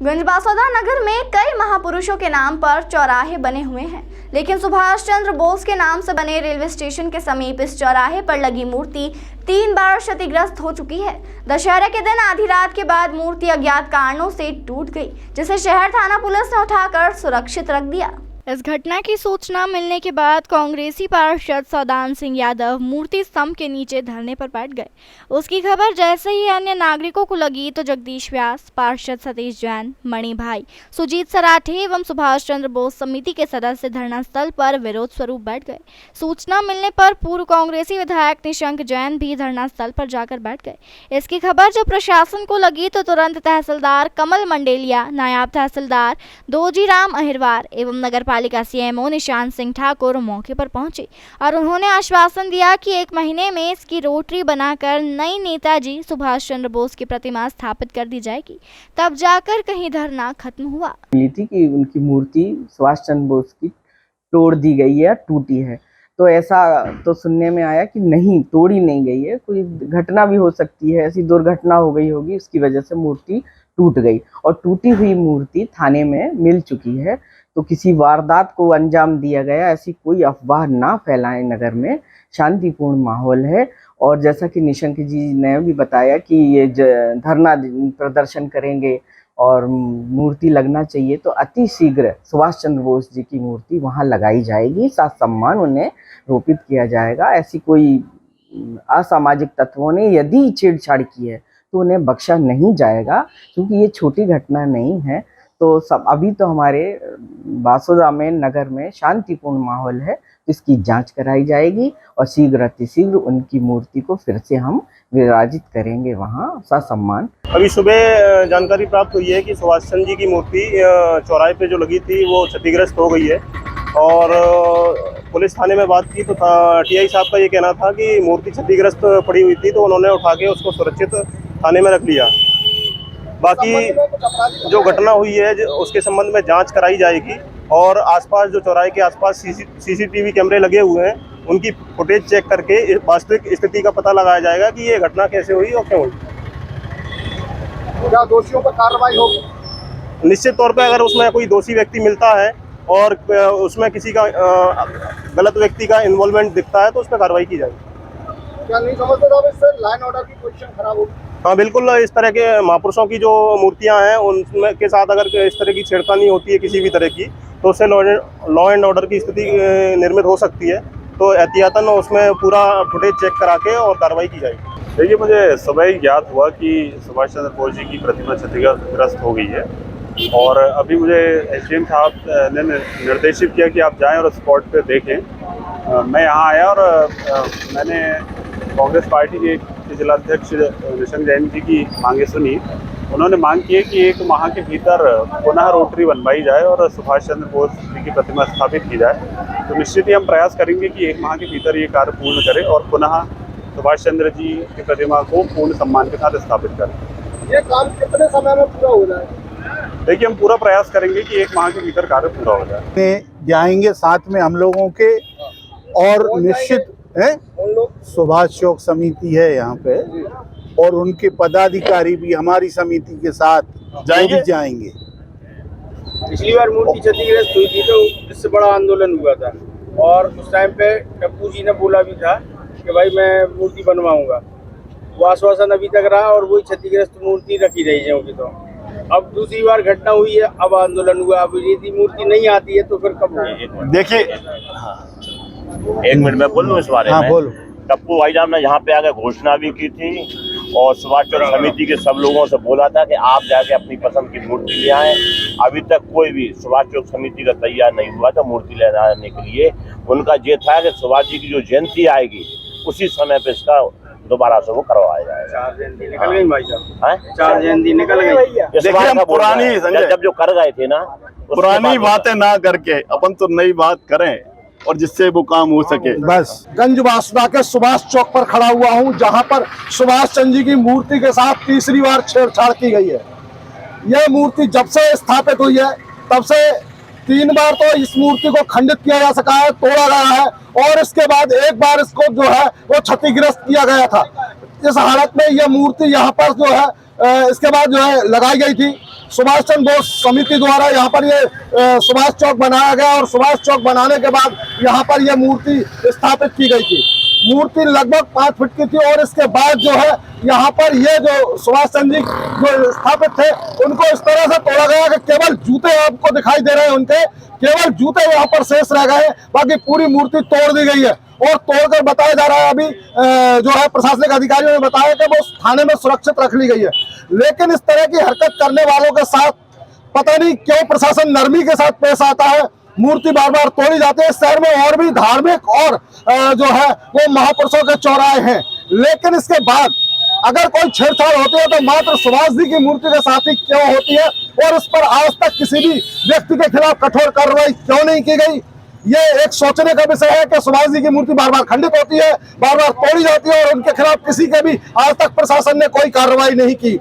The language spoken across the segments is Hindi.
गंजबासौदा नगर में कई महापुरुषों के नाम पर चौराहे बने हुए हैं, लेकिन सुभाष चंद्र बोस के नाम से बने रेलवे स्टेशन के समीप इस चौराहे पर लगी मूर्ति 3 बार क्षतिग्रस्त हो चुकी है। दशहरे के दिन आधी रात के बाद मूर्ति अज्ञात कारणों से टूट गई, जिसे शहर थाना पुलिस ने उठाकर सुरक्षित रख दिया। इस घटना की सूचना मिलने के बाद कांग्रेसी पार्षद सौदान सिंह यादव मूर्ति स्तंभ के नीचे धरने पर बैठ गए। उसकी खबर जैसे ही अन्य नागरिकों को लगी तो जगदीश व्यास, पार्षद सतीश जैन, मणि भाई, सुजीत सराठे एवं सुभाष चंद्र बोस समिति के सदस्य धरना स्थल पर विरोध स्वरूप बैठ गए। सूचना मिलने पर पूर्व कांग्रेसी विधायक निशंक जैन भी धरना स्थल पर जाकर बैठ गए। इसकी खबर जब प्रशासन को लगी तो तुरंत तहसीलदार कमल मंडेलिया, नायब तहसीलदार दोजीराम अहिरवार एवं नगर पालिका सीएमओ निशांत सिंह ठाकुर मौके पर पहुंचे और उन्होंने आश्वासन दिया कि 1 महीने में इसकी रोटरी बनाकर नई नेताजी सुभाष चंद्र बोस की प्रतिमा स्थापित कर दी जाएगी। तब जाकर कहीं धरना खत्म हुआ। मिली थी कि उनकी मूर्ति सुभाष चंद्र बोस की तोड़ दी गई है, टूटी है। तो ऐसा तो सुनने में आया कि नहीं, तोड़ी नहीं गई है, कोई घटना भी हो सकती है, ऐसी दुर्घटना हो गई होगी, उसकी वजह से मूर्ति टूट गई। और टूटी हुई मूर्ति थाने में मिल चुकी है। तो किसी वारदात को अंजाम दिया गया, ऐसी कोई अफवाह ना फैलाएं। नगर में शांतिपूर्ण माहौल है। और जैसा कि निशंक जी ने भी बताया कि ये धरना प्रदर्शन करेंगे और मूर्ति लगना चाहिए, तो अति शीघ्र सुभाष चंद्र बोस जी की मूर्ति वहां लगाई जाएगी, साथ सम्मान उन्हें रोपित किया जाएगा। ऐसी कोई असामाजिक तत्वों ने यदि छेड़छाड़ की है तो उन्हें बख्शा नहीं जाएगा, क्योंकि ये छोटी घटना नहीं है। तो सब अभी तो हमारे बासौदा में नगर में शांतिपूर्ण माहौल है, इसकी जांच कराई जाएगी और शीघ्र अतिशीघ्र उनकी मूर्ति को फिर से हम विराजित करेंगे वहां ससम्मान। अभी सुबह जानकारी प्राप्त हुई है कि सुभाष चंद्र जी की मूर्ति चौराहे पे जो लगी थी वो क्षतिग्रस्त हो गई है। और पुलिस थाने में बात की तो टीआई साहब का ये कहना था कि मूर्ति क्षतिग्रस्त पड़ी हुई थी, तो उन्होंने उठा के उसको सुरक्षित थाने में रख लिया। बाकी जो घटना हुई है उसके संबंध में जांच कराई जाएगी और आसपास जो चौराहे के आसपास सीसीटीवी कैमरे लगे हुए हैं, उनकी फुटेज चेक करके वास्तविक स्थिति का पता लगाया जाएगा कि ये घटना कैसे हुई और क्यों हुई। क्या दोषियों पर कार्रवाई होगी? निश्चित तौर पर अगर उसमें कोई दोषी व्यक्ति मिलता है और उसमें किसी का गलत व्यक्ति का इन्वॉल्वमेंट दिखता है तो उस पर कार्रवाई की जाएगी। क्या नहीं समझते साहब, इससे लाइन ऑर्डर की पोजीशन खराब होगी? हाँ बिल्कुल, इस तरह के महापुरुषों की जो मूर्तियां हैं उनमें के साथ अगर इस तरह की छेड़खानी होती है किसी भी तरह की, तो उससे लॉ एंड ऑर्डर की स्थिति निर्मित हो सकती है। तो एहतियातन उसमें पूरा फुटेज चेक करा के और कार्रवाई की जाएगी। देखिए, मुझे सुबह ही ज्ञात हुआ कि सुभाष चंद्र बोस जी की प्रतिमा क्षतिग्रस्त हो गई है और अभी मुझे एसडीएम साहब ने निर्देशित किया कि आप जाएं और स्पॉट पे देखें। मैं यहाँ आया और मैंने कांग्रेस पार्टी के जिलाध्यक्ष निशंक जैन जी की मांगे सुनी। उन्होंने मांग की है कि 1 माह के भीतर पुनः रोटरी बनवाई जाए और सुभाष चंद्र बोस जी की प्रतिमा स्थापित की जाए। तो निश्चित ही हम प्रयास करेंगे कि 1 माह के भीतर ये कार्य पूर्ण करें और पुनः सुभाष चंद्र जी की प्रतिमा को पूर्ण सम्मान के साथ स्थापित करें। ये काम कितने समय में पूरा हो जाएगा? देखिए, हम पूरा प्रयास करेंगे कि 1 माह के भीतर कार्य पूरा हो जाए। जाएंगे साथ में हम लोगों के, और निश्चित है सुभाष चौक समिति है यहाँ पे और उनके पदाधिकारी भी हमारी समिति के साथ जाएंगे। पिछली बार मूर्ति क्षतिग्रस्त हुई थी तो इससे बड़ा आंदोलन हुआ था और उस टाइम पे टप्पू जी ने बोला भी था कि भाई मैं मूर्ति बनवाऊंगा। वो आश्वासन अभी तक रहा और वही क्षतिग्रस्त मूर्ति रखी रही जाएगी। तो अब दूसरी बार घटना हुई है, अब आंदोलन हुआ। अब यदि मूर्ति नहीं आती है तो फिर कब होगी? देखिए, 1 मिनट में बोलूं इस बारे में। बोलो। टप्पू भाईजान ने यहाँ पे आके घोषणा भी की थी और सुभाष चंद्र समिति के सब लोगों से बोला था कि आप जाके अपनी पसंद की मूर्ति ले आएं। अभी तक कोई भी सुभाष चौक समिति का तैयार नहीं हुआ था मूर्ति ले आने के लिए। उनका ये था कि सुभाष जी की जो जयंती आएगी उसी समय पे इसका दोबारा से वो करवाया जाएगा। 4 जयंती निकल गई भाई साहब, 4 जयंती निकल गई। जब जो कर गए थे ना, पुरानी बातें ना करके अपन तो नई बात करें और जिससे वो काम हो सके। बस गंजबासौदा के सुभाष चौक पर खड़ा हुआ हूं, जहां पर सुभाष चंद्र जी की मूर्ति के साथ तीसरी बार छेड़छाड़ की गई है। यह मूर्ति जब से स्थापित हुई है तब से 3 बार तो इस मूर्ति को खंडित किया जा सका है, तोड़ा गया है और इसके बाद एक बार इसको जो है वो क्षतिग्रस्त किया गया था। इस हालत में यह मूर्ति यहाँ पर जो है इसके बाद जो है लगाई गई थी। सुभाष चंद्र बोस समिति द्वारा यहाँ पर ये सुभाष चौक बनाया गया और सुभाष चौक बनाने के बाद यहाँ पर यह मूर्ति स्थापित की गई थी। मूर्ति लगभग 5 फीट की थी और इसके बाद जो है यहाँ पर ये जो सुभाष चंद्र जी जो स्थापित थे उनको इस तरह से तोड़ा गया कि केवल जूते आपको दिखाई दे रहे हैं, उनके केवल जूते यहाँ पर शेष रह गए हैं, बाकी पूरी मूर्ति तोड़ दी गई है। और तोड़कर बताया जा रहा है अभी जो है प्रशासनिक अधिकारियों ने बताया कि वो थाने में सुरक्षित रख ली गई है। लेकिन इस तरह की हरकत करने वालों के साथ पता नहीं क्यों प्रशासन नरमी के साथ पेश आता है। मूर्ति बार बार तोड़ी जाती है। शहर में और भी धार्मिक और जो है वो महापुरुषों के चौराहे हैं, लेकिन इसके बाद अगर कोई छेड़छाड़ होती है तो मात्र सुभाष जी की मूर्ति के साथ ही क्यों होती है और इस पर आज तक किसी भी व्यक्ति के खिलाफ कठोर कार्रवाई क्यों नहीं की गई। ये एक सोचने का विषय है कि सुभाष जी की मूर्ति बार बार खंडित होती है, बार बार तोड़ी जाती है और उनके खिलाफ किसी के भी आज तक प्रशासन ने कोई कार्रवाई नहीं की।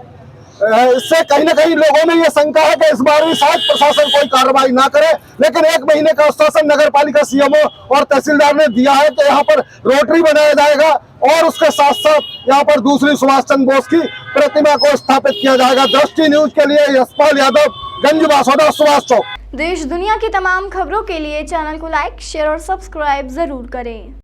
इससे कहीं ना कहीं लोगों में ये शंका है कि इस बार भी शायद प्रशासन कोई कार्रवाई ना करे। लेकिन 1 महीने का आश्वासन नगर पालिका सीएमओ और तहसीलदार ने दिया है कि यहाँ पर रोटरी बनाया जाएगा और उसके साथ साथ यहाँ पर दूसरी सुभाष चंद्र बोस की प्रतिमा को स्थापित किया जाएगा। दृष्टि न्यूज के लिए यशपाल यादव, गंज बासोदा, सुभाष चौक। देश दुनिया की तमाम खबरों के लिए चैनल को लाइक, शेयर और सब्सक्राइब जरूर करें।